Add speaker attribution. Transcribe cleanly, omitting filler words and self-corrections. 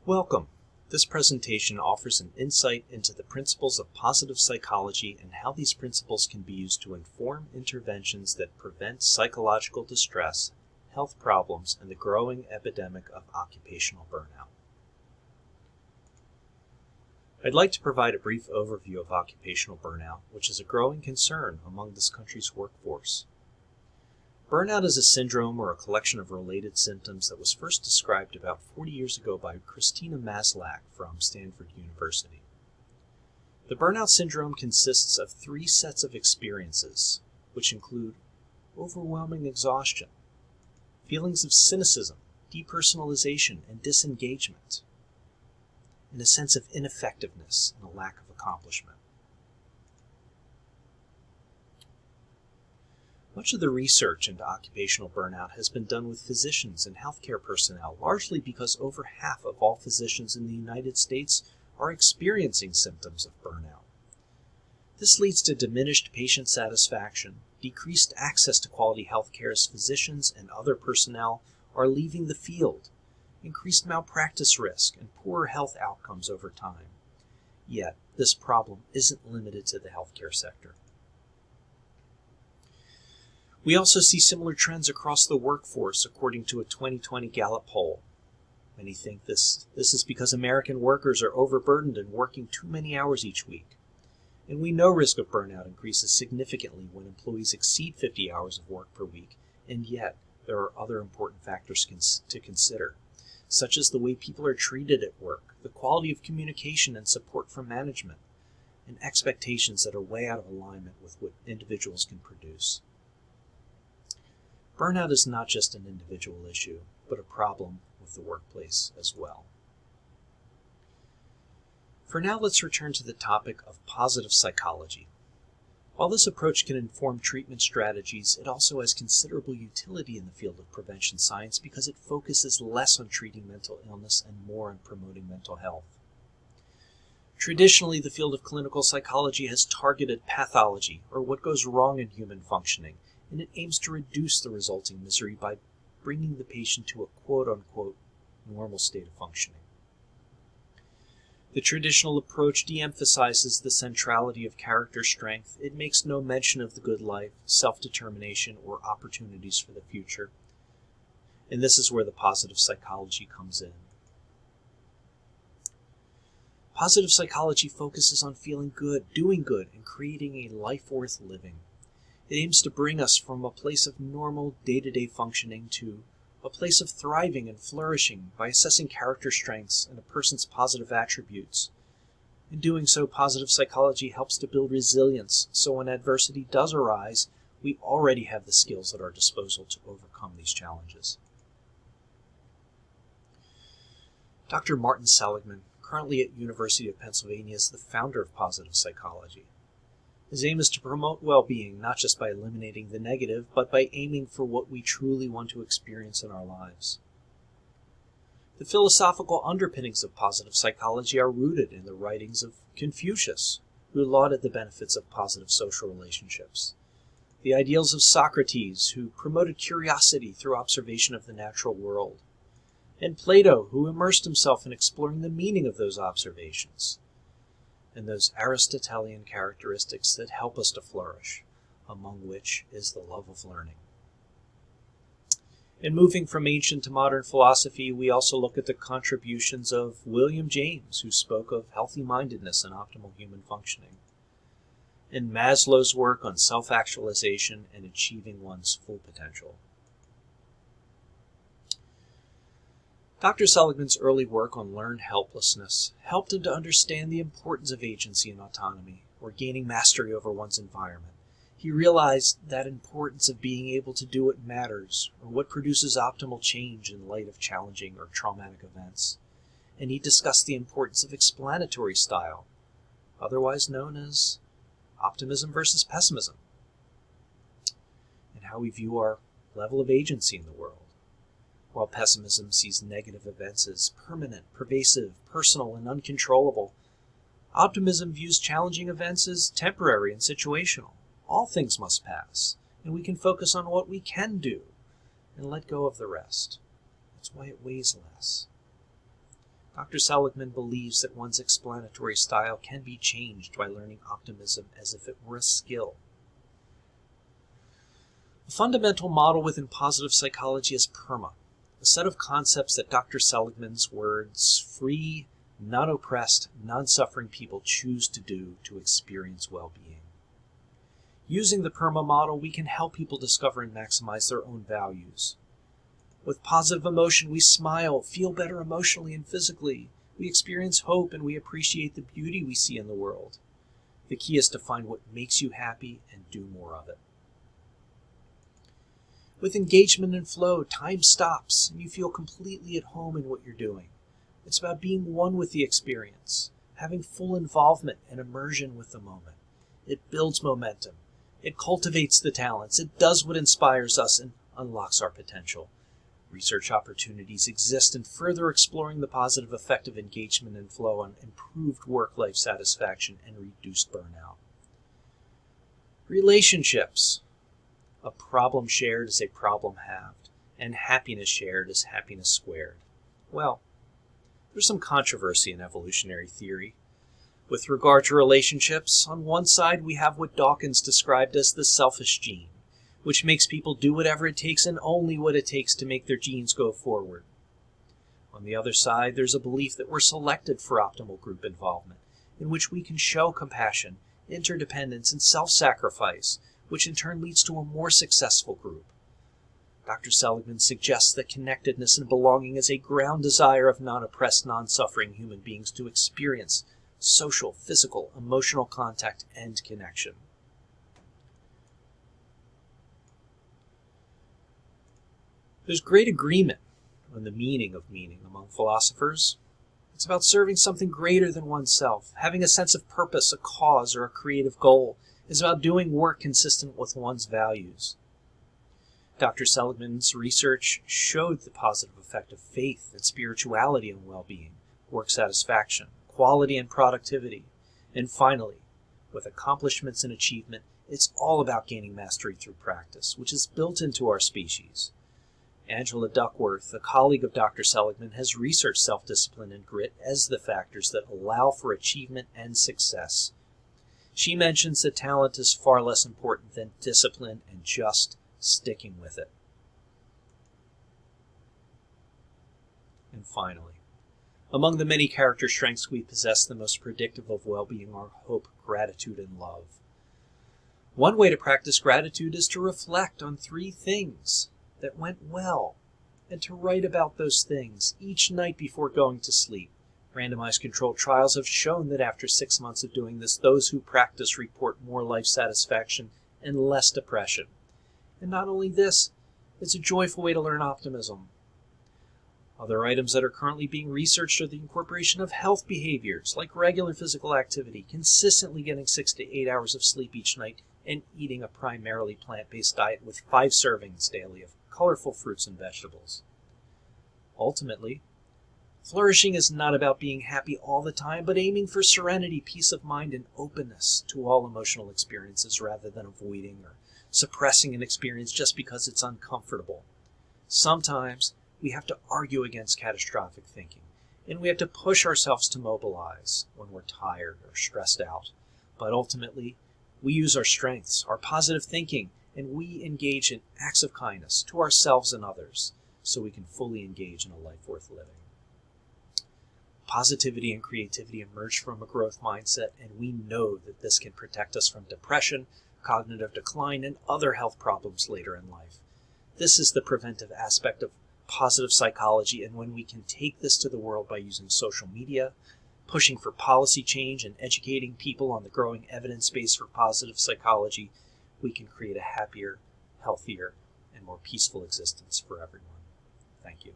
Speaker 1: Welcome. This presentation offers an insight into the principles of positive psychology and how these principles can be used to inform interventions that prevent psychological distress, health problems, and the growing epidemic of occupational burnout. I'd like to provide a brief overview of occupational burnout, which is a growing concern among this country's workforce. Burnout is a syndrome or a collection of related symptoms that was first described about 40 years ago by Christina Maslach from Stanford University. The burnout syndrome consists of 3 sets of experiences, which include overwhelming exhaustion, feelings of cynicism, depersonalization, and disengagement, and a sense of ineffectiveness and a lack of accomplishment. Much of the research into occupational burnout has been done with physicians and healthcare personnel, largely because over half of all physicians in the United States are experiencing symptoms of burnout. This leads to diminished patient satisfaction, decreased access to quality healthcare as physicians and other personnel are leaving the field, increased malpractice risk, and poorer health outcomes over time. Yet, this problem isn't limited to the healthcare sector. We also see similar trends across the workforce, according to a 2020 Gallup poll. Many think this is because American workers are overburdened and working too many hours each week. And we know risk of burnout increases significantly when employees exceed 50 hours of work per week, and yet there are other important factors to consider, such as the way people are treated at work, the quality of communication and support from management, and expectations that are way out of alignment with what individuals can produce. Burnout is not just an individual issue, but a problem with the workplace as well. For now, let's return to the topic of positive psychology. While this approach can inform treatment strategies, it also has considerable utility in the field of prevention science because it focuses less on treating mental illness and more on promoting mental health. Traditionally, the field of clinical psychology has targeted pathology, or what goes wrong in human functioning, and it aims to reduce the resulting misery by bringing the patient to a quote-unquote normal state of functioning. The traditional approach de-emphasizes the centrality of character strength. It makes no mention of the good life, self-determination, or opportunities for the future. And this is where the positive psychology comes in. Positive psychology focuses on feeling good, doing good, and creating a life worth living. It aims to bring us from a place of normal day-to-day functioning to a place of thriving and flourishing by assessing character strengths and a person's positive attributes. In doing so, positive psychology helps to build resilience, so when adversity does arise, we already have the skills at our disposal to overcome these challenges. Dr. Martin Seligman, currently at University of Pennsylvania, is the founder of positive psychology. His aim is to promote well-being, not just by eliminating the negative, but by aiming for what we truly want to experience in our lives. The philosophical underpinnings of positive psychology are rooted in the writings of Confucius, who lauded the benefits of positive social relationships, the ideals of Socrates, who promoted curiosity through observation of the natural world, and Plato, who immersed himself in exploring the meaning of those observations, and those Aristotelian characteristics that help us to flourish, among which is the love of learning. In moving from ancient to modern philosophy, we also look at the contributions of William James, who spoke of healthy-mindedness and optimal human functioning, and Maslow's work on self-actualization and achieving one's full potential. Dr. Seligman's early work on learned helplessness helped him to understand the importance of agency and autonomy, or gaining mastery over one's environment. He realized that importance of being able to do what matters, or what produces optimal change in light of challenging or traumatic events. And he discussed the importance of explanatory style, otherwise known as optimism versus pessimism, and how we view our level of agency in the world. While pessimism sees negative events as permanent, pervasive, personal, and uncontrollable, optimism views challenging events as temporary and situational. All things must pass, and we can focus on what we can do and let go of the rest. That's why it weighs less. Dr. Seligman believes that one's explanatory style can be changed by learning optimism as if it were a skill. A fundamental model within positive psychology is PERMA, a set of concepts that Dr. Seligman's words, free, non-oppressed, non-suffering people choose to do to experience well-being. Using the PERMA model, we can help people discover and maximize their own values. With positive emotion, we smile, feel better emotionally and physically. We experience hope and we appreciate the beauty we see in the world. The key is to find what makes you happy and do more of it. With engagement and flow, time stops and you feel completely at home in what you're doing. It's about being one with the experience, having full involvement and immersion with the moment. It builds momentum. It cultivates the talents. It does what inspires us and unlocks our potential. Research opportunities exist in further exploring the positive effect of engagement and flow on improved work-life satisfaction and reduced burnout. Relationships. A problem shared is a problem halved, and happiness shared is happiness squared. Well, there's some controversy in evolutionary theory. With regard to relationships, on one side we have what Dawkins described as the selfish gene, which makes people do whatever it takes and only what it takes to make their genes go forward. On the other side, there's a belief that we're selected for optimal group involvement, in which we can show compassion, interdependence, and self-sacrifice, which in turn leads to a more successful group. Dr. Seligman suggests that connectedness and belonging is a ground desire of non-oppressed, non-suffering human beings to experience social, physical, emotional contact and connection. There's great agreement on the meaning of meaning among philosophers. It's about serving something greater than oneself, having a sense of purpose, a cause, or a creative goal. It's about doing work consistent with one's values. Dr. Seligman's research showed the positive effect of faith and spirituality on well-being, work satisfaction, quality and productivity. And finally, with accomplishments and achievement, it's all about gaining mastery through practice, which is built into our species. Angela Duckworth, a colleague of Dr. Seligman, has researched self-discipline and grit as the factors that allow for achievement and success. She mentions that talent is far less important than discipline and just sticking with it. And finally, among the many character strengths we possess, the most predictive of well-being are hope, gratitude, and love. One way to practice gratitude is to reflect on 3 things that went well, and to write about those things each night before going to sleep. Randomized controlled trials have shown that after 6 months of doing this, those who practice report more life satisfaction and less depression. And not only this, it's a joyful way to learn optimism. Other items that are currently being researched are the incorporation of health behaviors, like regular physical activity, consistently getting 6 to 8 hours of sleep each night, and eating a primarily plant-based diet with 5 servings daily of colorful fruits and vegetables. Ultimately, flourishing is not about being happy all the time, but aiming for serenity, peace of mind, and openness to all emotional experiences rather than avoiding or suppressing an experience just because it's uncomfortable. Sometimes we have to argue against catastrophic thinking, and we have to push ourselves to mobilize when we're tired or stressed out. But ultimately, we use our strengths, our positive thinking, and we engage in acts of kindness to ourselves and others so we can fully engage in a life worth living. Positivity and creativity emerge from a growth mindset, and we know that this can protect us from depression, cognitive decline, and other health problems later in life. This is the preventive aspect of positive psychology, and when we can take this to the world by using social media, pushing for policy change, and educating people on the growing evidence base for positive psychology, we can create a happier, healthier, and more peaceful existence for everyone. Thank you.